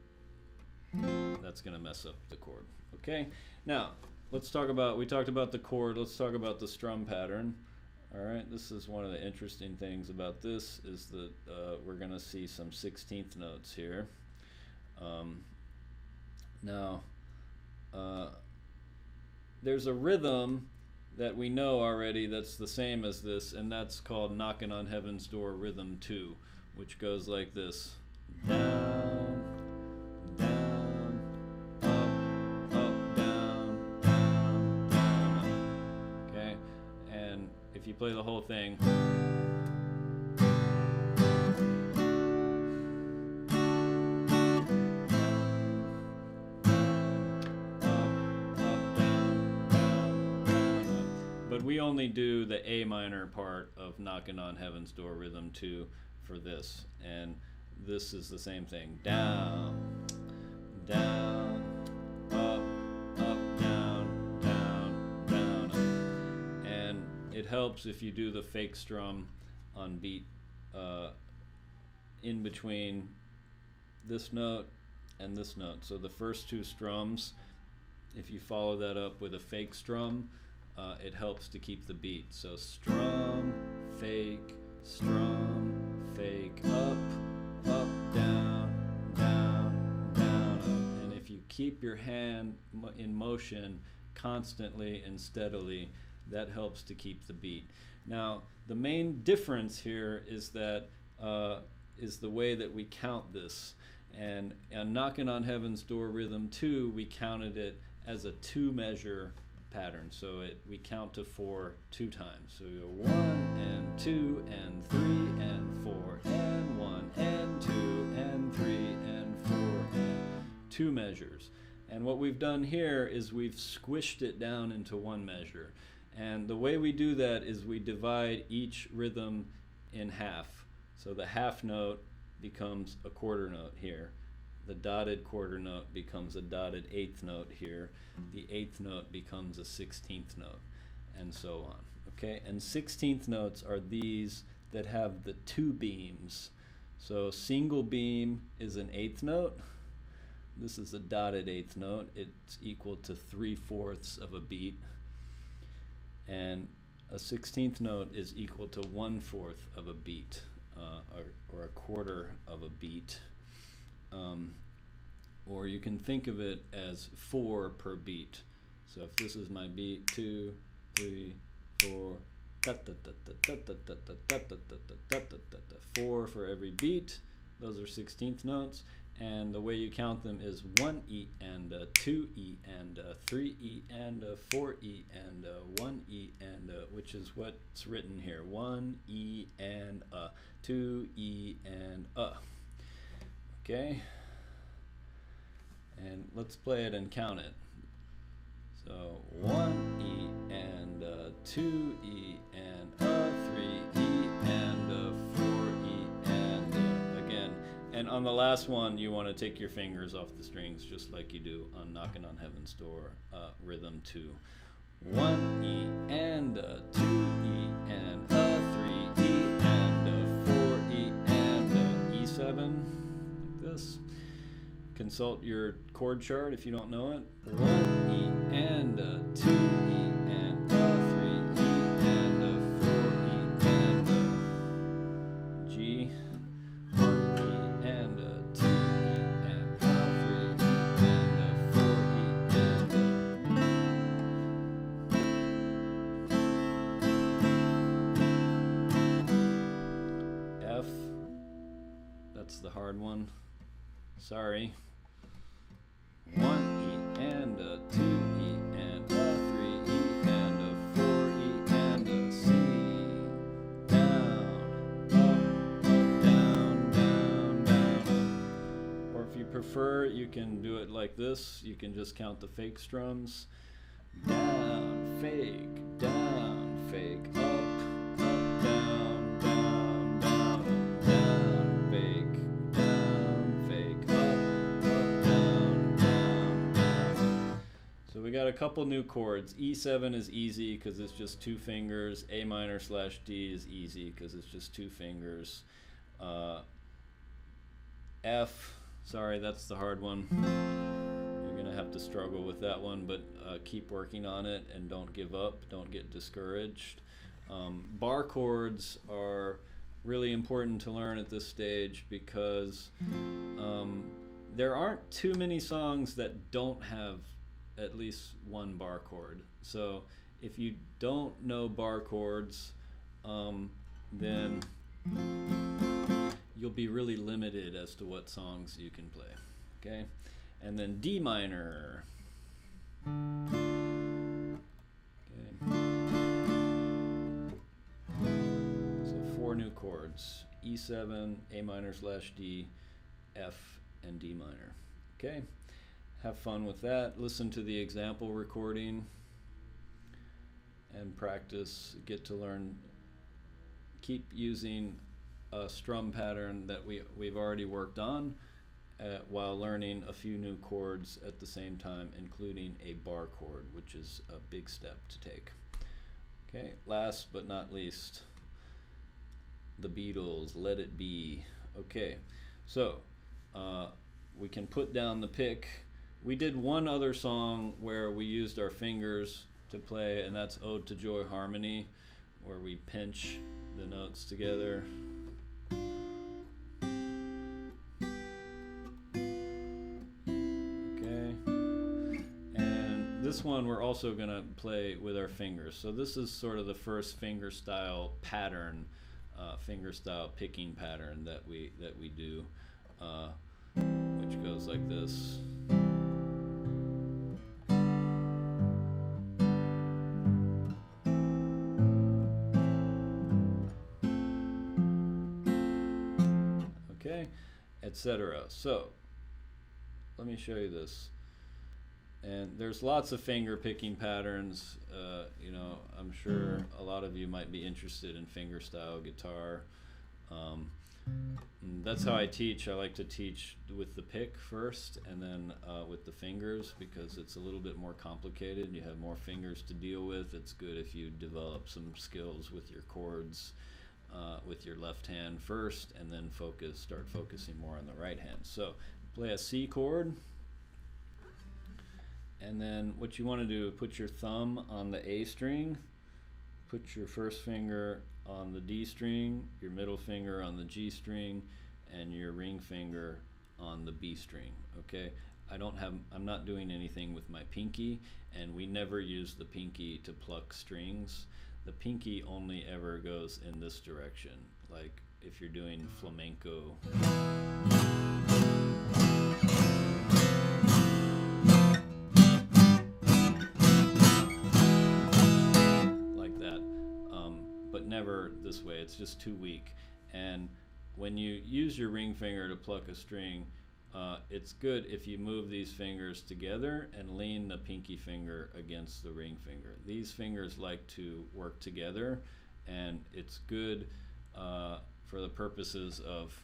that's going to mess up the chord. Okay? Now, let's talk about, we talked about the chord, let's talk about the strum pattern. Alright, this is one of the interesting things about this, is that we're going to see some 16th notes here. There's a rhythm that we know already that's the same as this, and that's called Knockin' on Heaven's Door Rhythm 2, which goes like this. Down, down, up, down, down, down, up. Okay? And if you play the whole thing, we only do the A minor part of Knockin' on Heaven's Door Rhythm 2 for this, and this is the same thing. Down, down, up, down, down, down, up. And it helps if you do the fake strum on beat in between this note and this note. So the first two strums, if you follow that up with a fake strum, it helps to keep the beat. So strum, fake, up, down, down, down, up. And if you keep your hand in motion constantly and steadily, that helps to keep the beat. Now, the main difference here is that is the way that we count this. And Knockin' on Heaven's Door Rhythm 2, we counted it as a 2-measure pattern. So we count to 4 2 times. So we go 1 and 2 and 3 and 4 and 1 and 2 and 3 and 4 and 2 measures. And what we've done here is we've squished it down into one measure. And the way we do that is we divide each rhythm in half. So the half note becomes a quarter note here. The dotted quarter note becomes a dotted eighth note here. The eighth note becomes a 16th note, and so on. Okay, and 16th notes are these that have the two beams. So single beam is an eighth note. This is a dotted eighth note. It's equal to 3/4 of a beat. And a 16th note is equal to 1/4 of a beat, or a quarter of a beat. Or you can think of it as 4 per beat. So if this is my beat, 2, 3, 4, 4 for every beat. Those are 16th notes. And the way you count them is 1E and 2E and 3E and 4E and 1E and which is what's written here. 1E and 2E and Okay? And let's play it and count it. So 1E and 2E and 3E and 4E and again. And on the last one, you want to take your fingers off the strings just like you do on Knockin' on Heaven's Door, rhythm 2. 1E and 2E and 3E and 4E and E7, like this. Consult your chord chart if you don't know it. 1E and 2E and 3E and 4E and G. 1E and 2E and 3E and 4E and F. That's the hard one. Sorry. 1E and 2E and 3E and 4E and C. Down, up, down, down, down. Or if you prefer, you can do it like this. You can just count the fake strums. Down, fake, up, down, down, down, down, fake, up, down, down, down. So we got a couple new chords. E7 is easy because it's just 2 fingers. A minor / D is easy because it's just 2 fingers. F, sorry, that's the hard one. You're gonna have to struggle with that one, but keep working on it and don't give up. Don't get discouraged. Bar chords are really important to learn at this stage because there aren't too many songs that don't have at least one bar chord. So if you don't know bar chords, then you'll be really limited as to what songs you can play. Okay? And then D minor. Okay. So 4 new chords. E7, A minor / D, F, and D minor. Okay? Have fun with that. Listen to the example recording and practice. Get to learn. Keep using a strum pattern that we've already worked on while learning a few new chords at the same time, including a bar chord, which is a big step to take. Okay, last but not least, the Beatles, Let It Be. Okay, so we can put down the pick. We did one other song where we used our fingers to play, and that's Ode to Joy Harmony, where we pinch the notes together. Okay, and this one we're also going to play with our fingers. So this is sort of the first finger style pattern, finger style picking pattern that we do, which goes like this. Okay, etc. So let me show you this. And there's lots of finger picking patterns. I'm sure a lot of you might be interested in fingerstyle guitar. That's how I teach. I like to teach with the pick first and then with the fingers, because it's a little bit more complicated. You have more fingers to deal with. It's good if you develop some skills with your chords with your left hand first, and then start focusing more on the right hand. So play a C chord, and then what you want to do, put your thumb on the A string, put your first finger on the D string, your middle finger on the G string, and your ring finger on the B string. Okay, I'm not doing anything with my pinky, and we never use the pinky to pluck strings. The pinky only ever goes in this direction, like if you're doing flamenco. Like that, but never this way. It's just too weak. And when you use your ring finger to pluck a string, it's good if you move these fingers together and lean the pinky finger against the ring finger. These fingers like to work together, and it's good for the purposes of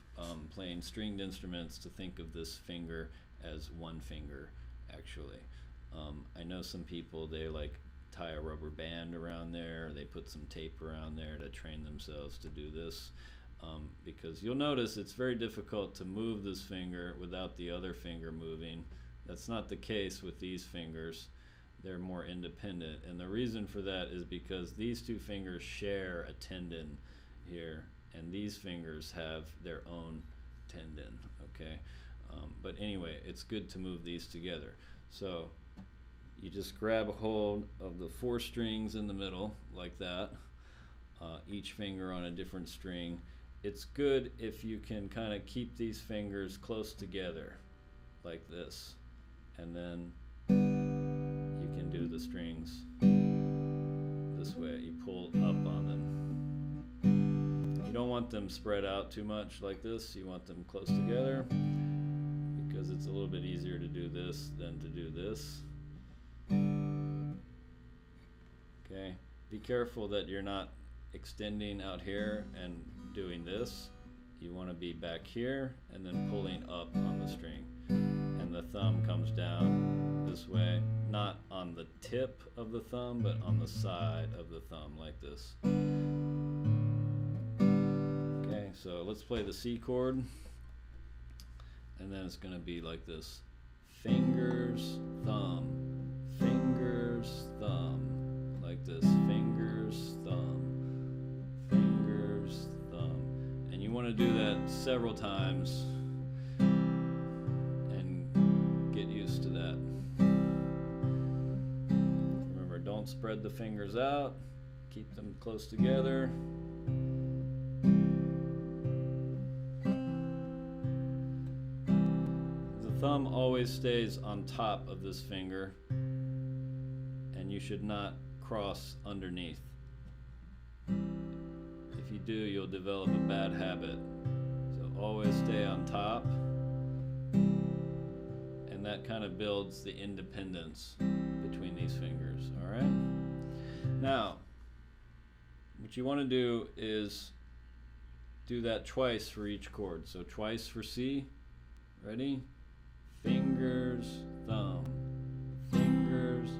playing stringed instruments to think of this finger as one finger, actually. I know some people, they like tie a rubber band around there, they put some tape around there to train themselves to do this. Because you'll notice it's very difficult to move this finger without the other finger moving. That's not the case with these fingers. They're more independent, and the reason for that is because these two fingers share a tendon here, and these fingers have their own tendon. Okay, but anyway, it's good to move these together. So you just grab a hold of the 4 strings in the middle like that, each finger on a different string. It's good if you can kind of keep these fingers close together like this, and then you can do the strings this way. You pull up on them. You don't want them spread out too much like this. You want them close together, because it's a little bit easier to do this than to do this. Okay, be careful that you're not extending out here and doing this. You want to be back here and then pulling up on the string, and the thumb comes down this way, not on the tip of the thumb but on the side of the thumb like this. Okay, so let's play the C chord, and then it's going to be like this: fingers, thumb, fingers, thumb, like this, fingers, thumb, fingers, thumb. And you want to do that several times and get used to that. Remember, don't spread the fingers out, keep them close together. The thumb always stays on top of this finger, and you should not cross underneath. If you do, you'll develop a bad habit. So always stay on top, and that kind of builds the independence between these fingers. All right? Now, what you want to do is do that twice for each chord. So twice for C. Ready? Fingers, thumb, fingers,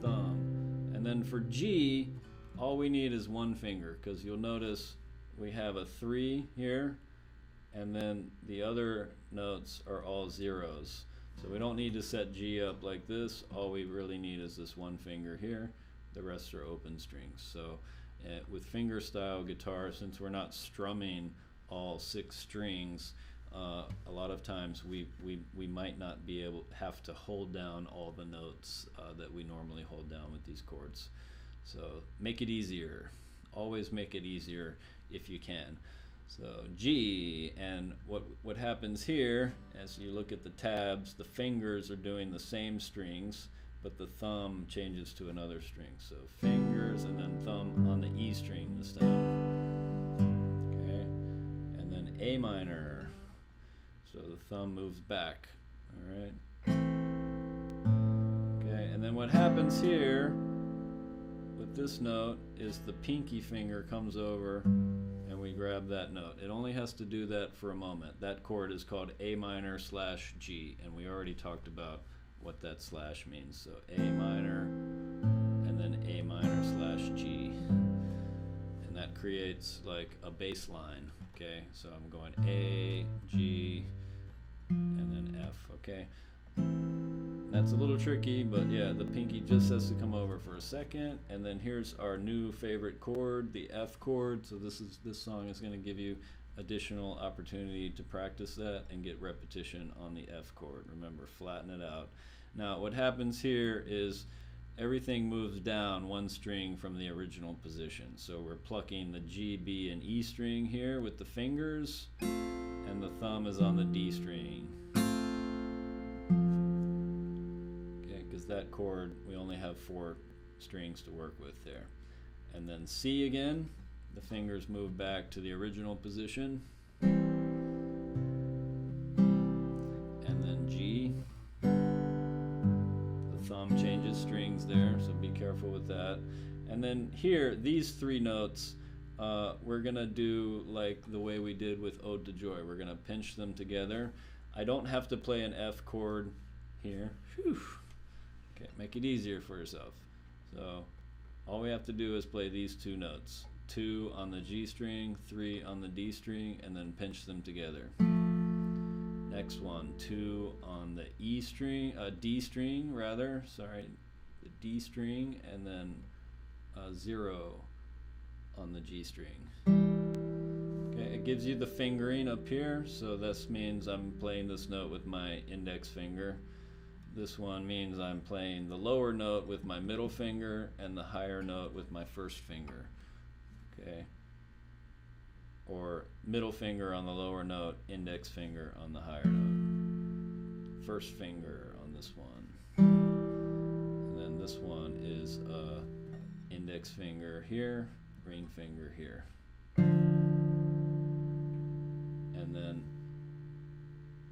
thumb. And then for G, all we need is one finger, because you'll notice we have a 3 here, and then the other notes are all zeros. So we don't need to set G up like this. All we really need is this one finger here. The rest are open strings. So with fingerstyle guitar, since we're not strumming all 6 strings, a lot of times we might not have to hold down all the notes that we normally hold down with these chords. So make it easier. Always make it easier if you can. So G, and what happens here, as you look at the tabs, the fingers are doing the same strings, but the thumb changes to another string. So fingers and then thumb on the E string this time. Okay, and then A minor. So the thumb moves back. All right. And then what happens here with this note is the pinky finger comes over and we grab that note. It only has to do that for a moment. That chord is called A minor slash G, and we already talked about what that slash means. So A minor and then A minor slash G. And that creates like a bass line, okay? So I'm going A, G, and then F, okay? That's a little tricky, but yeah, the pinky just has to come over for a second, and then here's our new favorite chord, the F chord. So this song is going to give you additional opportunity to practice that and get repetition on the F chord. Remember, flatten it out. Now, what happens here is everything moves down one string from the original position. So we're plucking the G, B, and E string here with the fingers, and the thumb is on the D string. That chord, we only have 4 strings to work with there. And then C again, the fingers move back to the original position. And then G, the thumb changes strings there, so be careful with that. And then here, these 3 notes, we're gonna do like the way we did with Ode to Joy. We're gonna pinch them together. I don't have to play an F chord here. Whew. Okay, make it easier for yourself. So all we have to do is play these 2 notes. 2 on the G string, 3 on the D string, and then pinch them together. Next one, 2 on the E string, D string rather, sorry, the D string, and then 0 on the G string. Okay, it gives you the fingering up here, so this means I'm playing this note with my index finger. This one means I'm playing the lower note with my middle finger and the higher note with my first finger. Okay. Or middle finger on the lower note, index finger on the higher note. First finger on this one. And then this one is index finger here, ring finger here. And then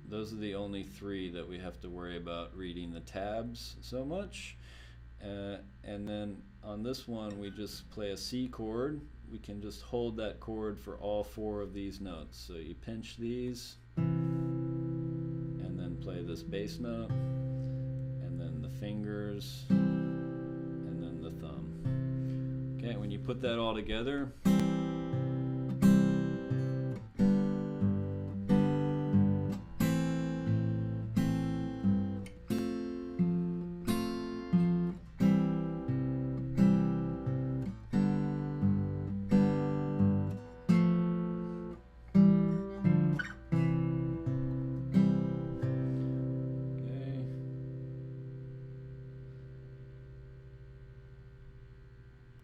those are the only 3 that we have to worry about reading the tabs so much. And then on this one, we just play a C chord. We can just hold that chord for all 4 of these notes. So you pinch these, and then play this bass note, and then the fingers, and then the thumb. Okay, when you put that all together,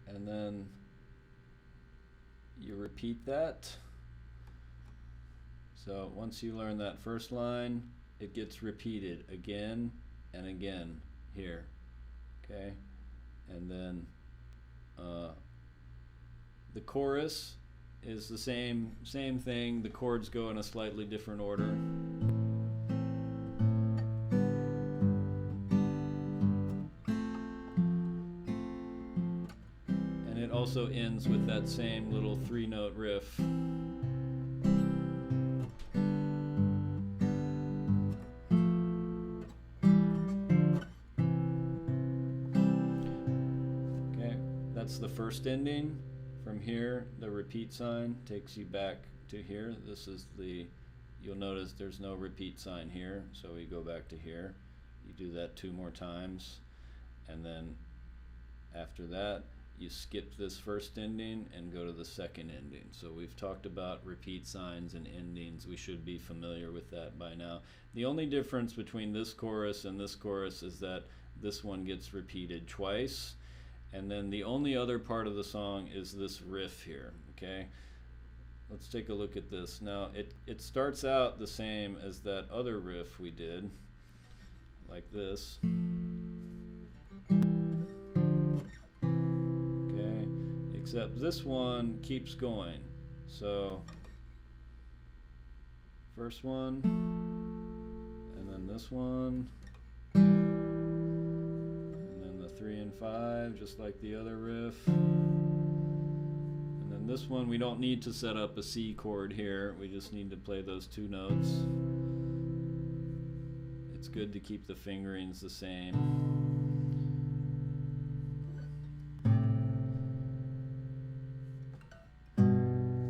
and then you repeat that. So once you learn that first line, it gets repeated again and again here. Okay, and then the chorus is the same thing. The chords go in a slightly different order. It also ends with that same little 3-note riff. Okay, that's the first ending. From here, the repeat sign takes you back to here. This is you'll notice there's no repeat sign here, so we go back to here. You do that 2 more times, and then after that, you skip this first ending and go to the second ending. So we've talked about repeat signs and endings. We should be familiar with that by now. The only difference between this chorus and this chorus is that this one gets repeated twice, and then the only other part of the song is this riff here. Okay, let's take a look at this. Now it starts out the same as that other riff we did, like this. Except this one keeps going. So first one, and then this one, and 3 and 5, just like the other riff. And then this one, we don't need to set up a C chord here. We just need to play those 2 notes. It's good to keep the fingerings the same.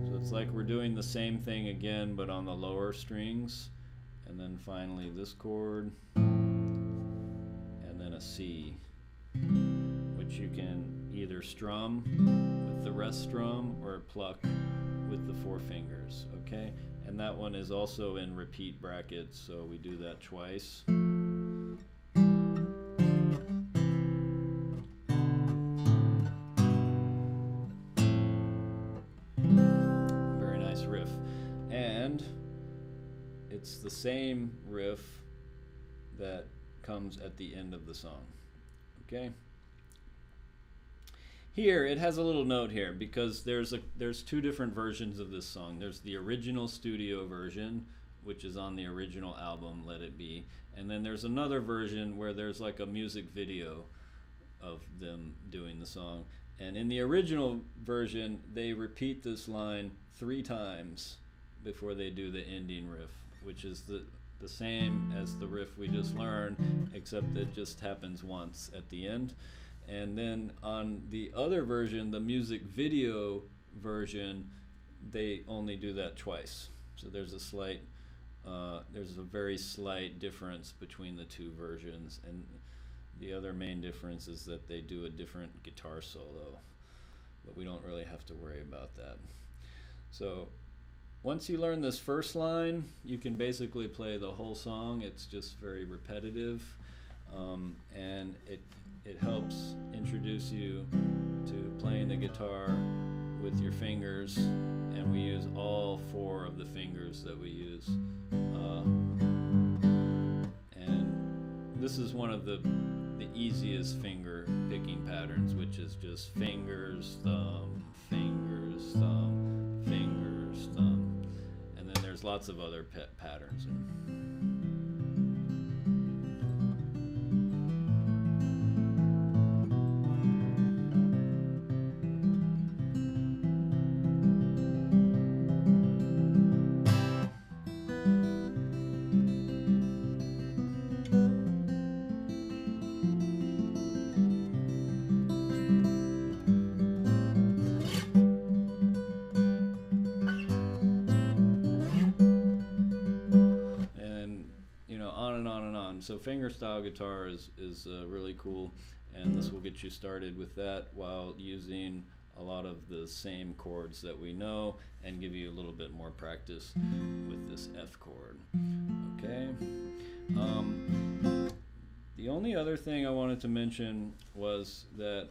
So it's like we're doing the same thing again, but on the lower strings. And then finally this chord, and then a C, which you can either strum with the rest strum or pluck with the 4 fingers, okay? And that one is also in repeat brackets, so we do that twice. Very nice riff. And it's the same riff that comes at the end of the song, okay? Here, it has a little note here because there's 2 different versions of this song. There's the original studio version, which is on the original album, Let It Be. And then there's another version where there's like a music video of them doing the song. And in the original version, they repeat this line 3 times before they do the ending riff, which is the same as the riff we just learned, except it just happens once at the end. And then on the other version, the music video version, they only do that twice. So there's a very slight difference between the 2 versions, and the other main difference is that they do a different guitar solo, but we don't really have to worry about that. So once you learn this first line, you can basically play the whole song. It's just very repetitive, and it helps introduce you to playing the guitar with your fingers, and we use all 4 of the fingers that we use. And this is one of the easiest finger picking patterns, which is just fingers, thumb, fingers, thumb, fingers, thumb. And then there's lots of other patterns. So fingerstyle guitar is really cool, and this will get you started with that while using a lot of the same chords that we know and give you a little bit more practice with this F chord. Okay. The only other thing I wanted to mention was that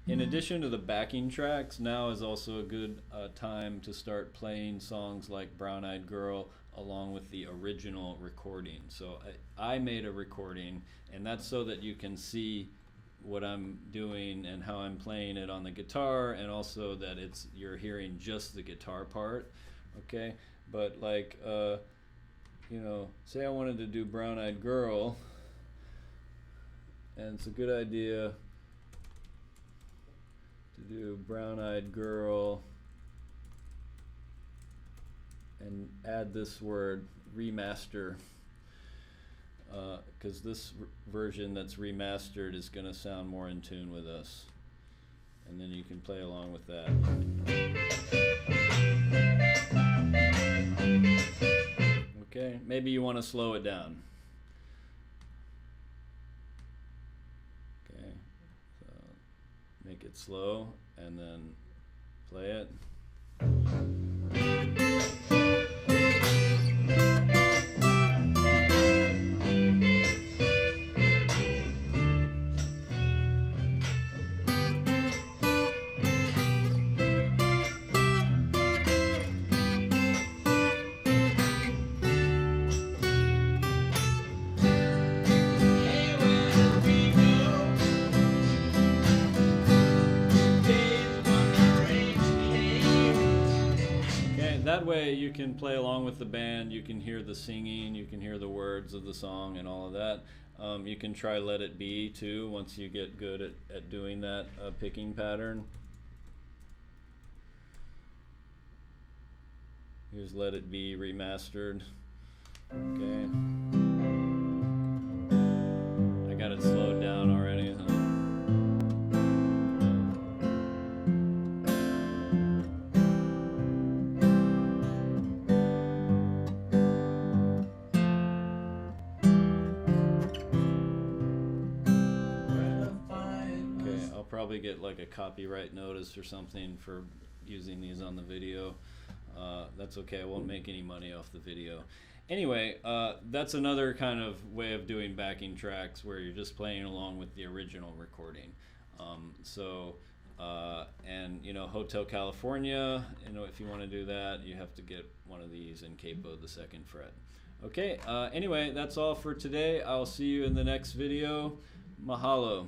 in addition to the backing tracks, now is also a good time to start playing songs like Brown Eyed Girl along with the original recording. So I made a recording, and that's so that you can see what I'm doing and how I'm playing it on the guitar, and also that you're hearing just the guitar part, okay? But like, say I wanted to do Brown Eyed Girl, and it's a good idea to do Brown Eyed Girl and add this word remaster, because this version that's remastered is going to sound more in tune with us, and then you can play along with that. Okay, maybe you want to slow it down. Okay, so make it slow and then play it. that way you can play along with the band, you can hear the singing, you can hear the words of the song and all of that. You can try Let It Be too once you get good at doing that picking pattern. Here's Let It Be remastered. Okay. I got it slowed down already. Okay, I'll probably get like a copyright notice or something for using these on the video. That's okay, I won't make any money off the video. Anyway, that's another kind of way of doing backing tracks where you're just playing along with the original recording. And you know, Hotel California, you know, if you want to do that, you have to get one of these in Capo, the 2nd fret. Okay, anyway, that's all for today. I'll see you in the next video. Mahalo.